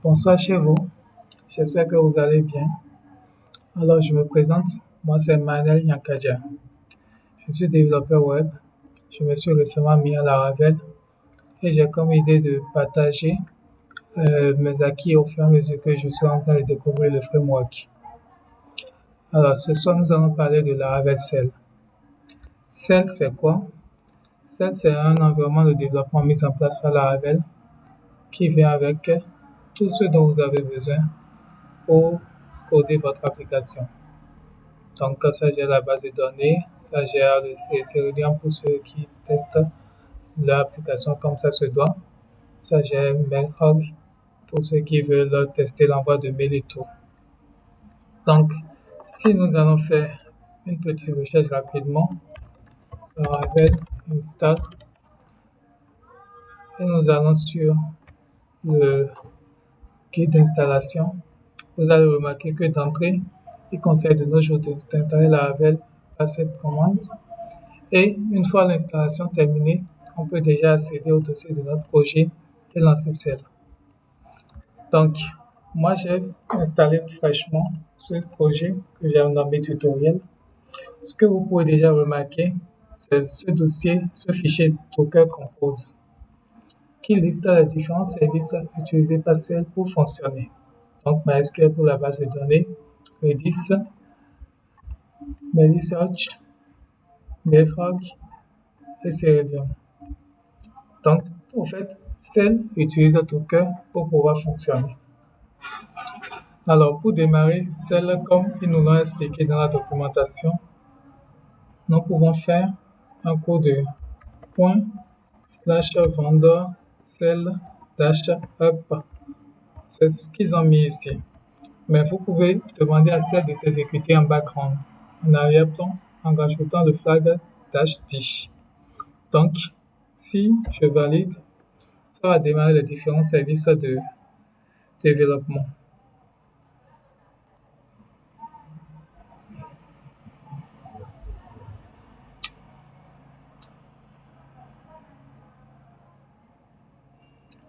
Bonsoir chez vous, j'espère que vous allez bien. Alors, je me présente, moi c'est Manel Nyakaja. Je suis développeur web. Je me suis récemment mis à la Laravel et j'ai comme idée de partager mes acquis au fur et à mesure que je suis en train de découvrir le framework. Alors, ce soir, nous allons parler de Laravel Cell. Cell, c'est quoi? Cell, c'est un environnement de développement mis en place par Laravel qui vient avec tout ce dont vous avez besoin pour coder votre application. Donc, ça gère la base de données, ça gère les Ceridian pour ceux qui testent l'application comme ça se doit, ça gère Mailhog pour ceux qui veulent tester l'envoi de mail et tout. Donc, si nous allons faire une petite recherche rapidement, Laravel install, et nous allons sur le guide d'installation, vous allez remarquer que d'entrée, il conseille de nos jours d'installer Laravel par cette commande. Et une fois l'installation terminée, on peut déjà accéder au dossier de notre projet et lancer celle. Donc, moi, j'ai installé fraîchement ce projet que j'ai nommé tutoriel. Ce que vous pouvez déjà remarquer, c'est ce dossier, ce fichier Docker Compose, qui liste les différents services utilisés par Cell pour fonctionner. Donc, MySQL pour la base de données, Redis, Melisearch, Mailhog et Ceridian. Donc, en fait, Cell utilise Docker pour pouvoir fonctionner. Alors, pour démarrer, Cell, comme ils nous l'ont expliqué dans la documentation, nous pouvons faire un code ./vendor cell-up. C'est ce qu'ils ont mis ici. Mais vous pouvez demander à Cell de s'exécuter en background, en arrière-plan, en rajoutant le flag -d. Donc, si je valide, ça va démarrer les différents services de développement.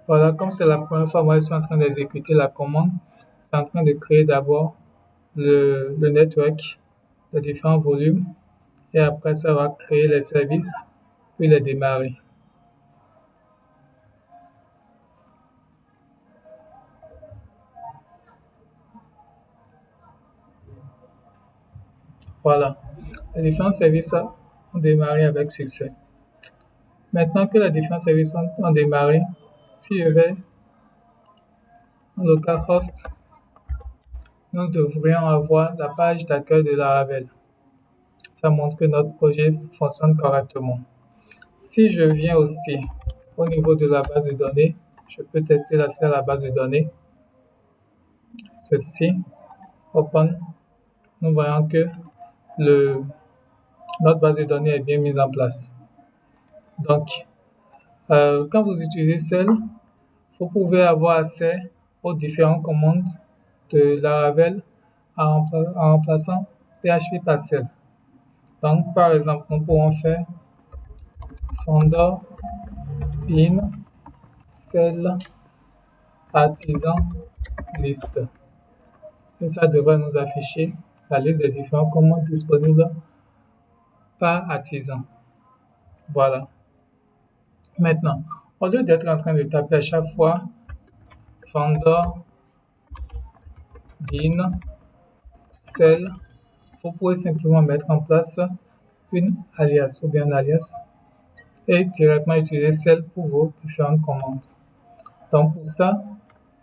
Voilà, comme c'est la première fois, moi je suis en train d'exécuter la commande, c'est en train de créer d'abord le network, les différents volumes, et après ça va créer les services, puis les démarrer. Voilà, les différents services ont démarré avec succès. Maintenant que les différents services ont démarré, si je vais en localhost, nous devrions avoir la page d'accueil de Laravel. Ça montre que notre projet fonctionne correctement. Si je viens aussi au niveau de la base de données, je peux tester l'accès à la base de données. Ceci, open, nous voyons que notre base de données est bien mise en place. Donc, quand vous utilisez Cell, vous pouvez avoir accès aux différentes commandes de Laravel en remplaçant PHP par Cell. Donc, par exemple, nous pouvons faire founder bin cell artisan list. Et ça devrait nous afficher la liste des différentes commandes disponibles par artisan. Voilà. Maintenant, au lieu d'être en train de taper à chaque fois founder bin cell, vous pouvez simplement mettre en place une alias ou bien un alias et directement utiliser celle pour vos différentes commandes. Donc pour ça,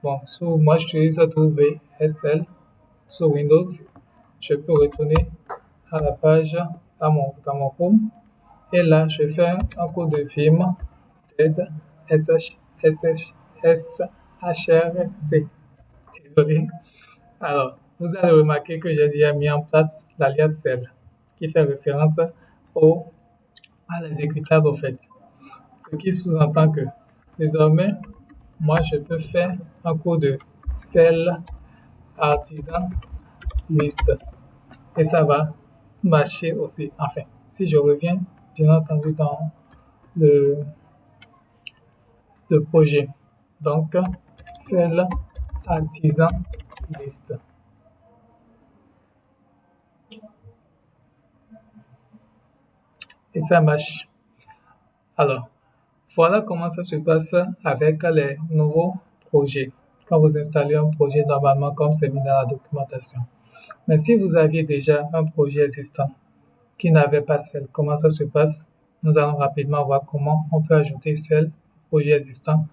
bon, moi j'utilise WSL sur Windows. Je peux retourner à la page dans mon home et là je fais un code de vim shrc. Désolé. Alors, vous allez remarquer que j'ai déjà mis en place l'alias cell qui fait référence à l'exécutable au fait. Ce qui sous-entend que désormais, moi je peux faire un code de cell artisan list et ça va marcher aussi. Enfin, si je reviens bien entendu dans le projet, Donc, celle artisan liste. Et ça marche. Alors, voilà comment ça se passe avec les nouveaux projets. Quand vous installez un projet, normalement, comme c'est mis dans la documentation. Mais si vous aviez déjà un projet existant qui n'avait pas celle, comment ça se passe? Nous allons rapidement voir comment on peut ajouter celle au projet existant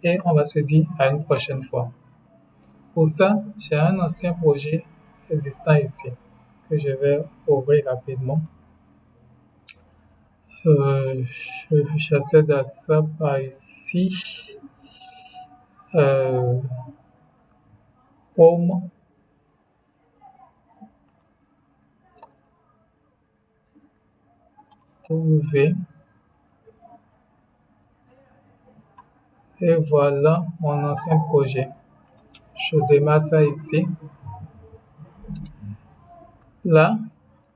et on va se dire à une prochaine fois. Pour ça, j'ai un ancien projet existant ici que je vais ouvrir rapidement. J'accède à ça par ici. Home. Trouver. Et voilà mon ancien projet. Je démarre ça ici. Là,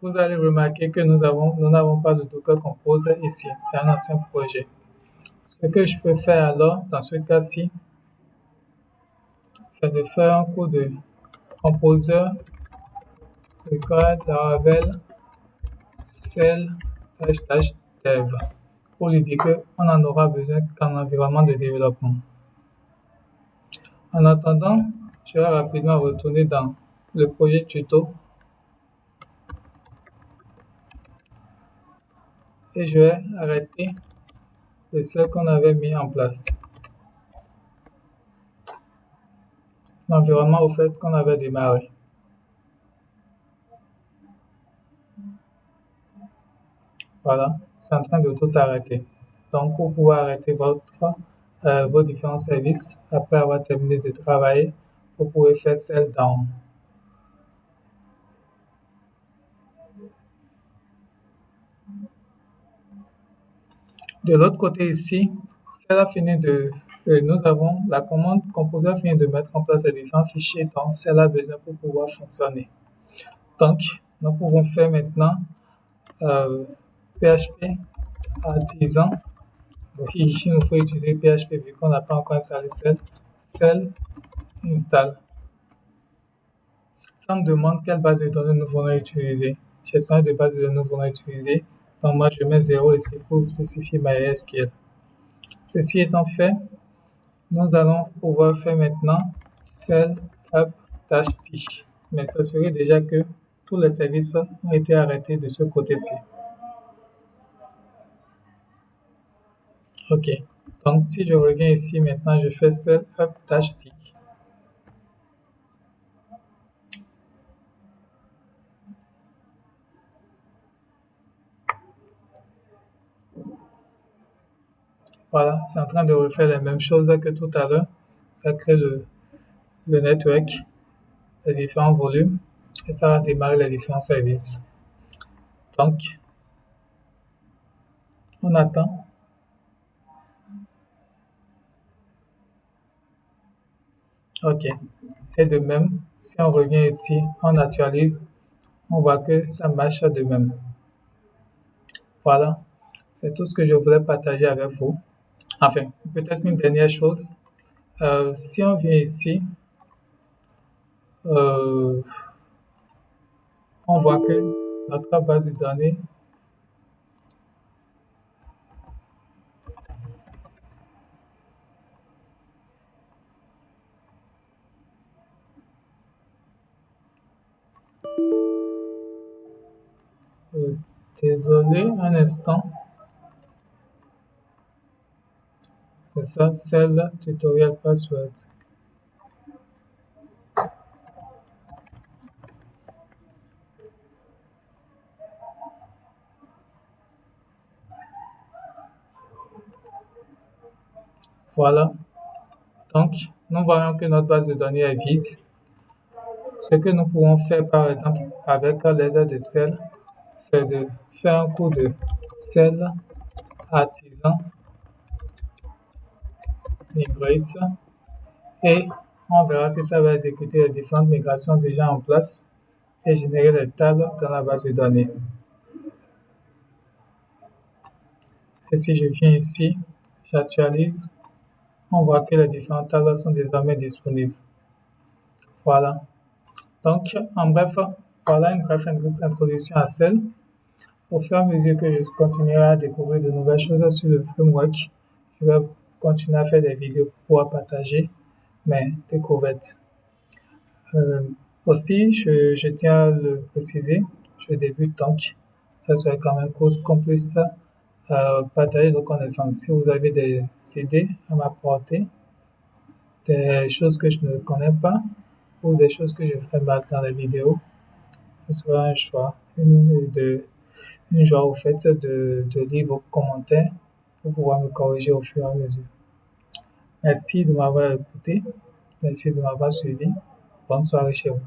vous allez remarquer que nous n'avons pas de Docker Compose ici. C'est un ancien projet. Ce que je peux faire alors, dans ce cas-ci, c'est de faire un coup de composer record Laravel cell dev pour lui dire qu'on en aura besoin qu'en environnement de développement. En attendant, je vais rapidement retourner dans le projet tuto et je vais arrêter le cell qu'on avait mis en place. L'environnement au fait qu'on avait démarré. Voilà, c'est en train de tout arrêter. Donc, pour pouvoir arrêter vos différents services, après avoir terminé de travailler, vous pouvez faire cell down. De l'autre côté ici, la commande composer a fini de mettre en place les différents fichiers dont celle a besoin pour pouvoir fonctionner. Donc, nous pouvons faire maintenant PHP artisan. Ici, il nous faut utiliser PHP vu qu'on n'a pas encore installé cell install. Ça me demande quelle base de données nous voulons utiliser. Gestionnaire de base de données nous voulons utiliser. Donc, moi, je mets 0 ici pour spécifier MySQL. Ceci étant fait, nous allons pouvoir faire maintenant cell up-t. Mais ça serait déjà que tous les services ont été arrêtés de ce côté-ci. OK. Donc, si je reviens ici maintenant, je fais cell up-t. Voilà, c'est en train de refaire les mêmes choses que tout à l'heure. Ça crée le network, les différents volumes, et ça va démarrer les différents services. Donc, on attend. OK. Et de même, si on revient ici, on actualise, on voit que ça marche de même. Voilà, c'est tout ce que je voulais partager avec vous. Enfin, peut-être une dernière chose. Si on vient ici, on voit que notre base de données désolé, un instant. C'est ça, celle tutorial password. Voilà. Donc, nous voyons que notre base de données est vide. Ce que nous pouvons faire, par exemple, avec l'aide de cell, c'est de faire un coup de cell artisan migrate et on verra que ça va exécuter les différentes migrations déjà en place et générer les tables dans la base de données. Et si je viens ici, j'actualise, on voit que les différentes tables sont désormais disponibles. Voilà. Donc, en bref, voilà une brève introduction à Cell. Au fur et à mesure que je continuerai à découvrir de nouvelles choses sur le framework, je vais continuer à faire des vidéos pour pouvoir partager mes découvertes. Euh, Aussi, je tiens à le préciser, je débute donc. Ça serait quand même cool qu'on puisse partager nos connaissances. Si vous avez des idées à m'apporter, des choses que je ne connais pas ou des choses que je ferai mal dans les vidéos, ce sera un choix, une joie au fait de lire vos commentaires pour pouvoir me corriger au fur et à mesure. Merci de m'avoir écouté. Merci de m'avoir suivi. Bonne soirée chez vous.